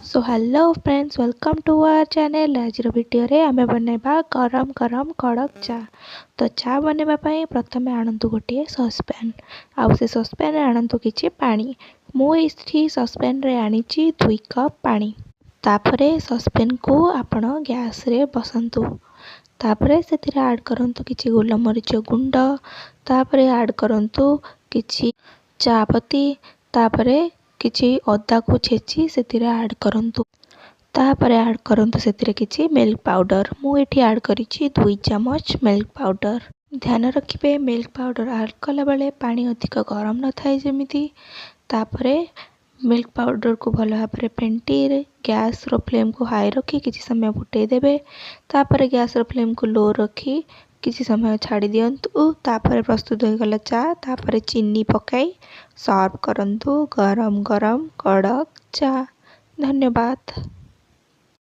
So hello friends welcome to our channel. आज video रे आमे बनैबा गरम गरम कड़क चा। तो चा बनैबा पई प्रथमे आणंतु गोटे ससपैन आउ से ससपैन रे आणंतु किछि पानी। मु इस्थि ससपैन रे आनिछि 2 कप पानी। तापरे ससपैन को आपण गैस रे बसंतु। तापरे सेथिरे ऐड करंतु किछि गोलमरिच गुंड। तापरे ऐड करंतु किछि चा पत्ती। तापरे किछि अदा को छेची सेथिरे ऐड करंतु। तापरे ऐड करंतु सेथिरे किछि मिल्क पाउडर। मु एठी ऐड करिछि 2 चम्मच मिल्क पाउडर। ध्यान रखिबे मिल्क पाउडर ऐड कला बेले पानी अधिक गरम न थाए जेमिति। तापरे मिल्क पाउडर को भलो भाबरे फेंटी गैस रो फ्लेम को हाई रखी किछि समय फुटै देबे। तापरे गैस रो फ्लेम को लो रखी किछि समय छाड़ी दियंतु। तापरे प्रस्तुत हो गला चा। तापरे चीनी पकाई सर्व करंतु गरम गरम कड़क चा। धन्यवाद।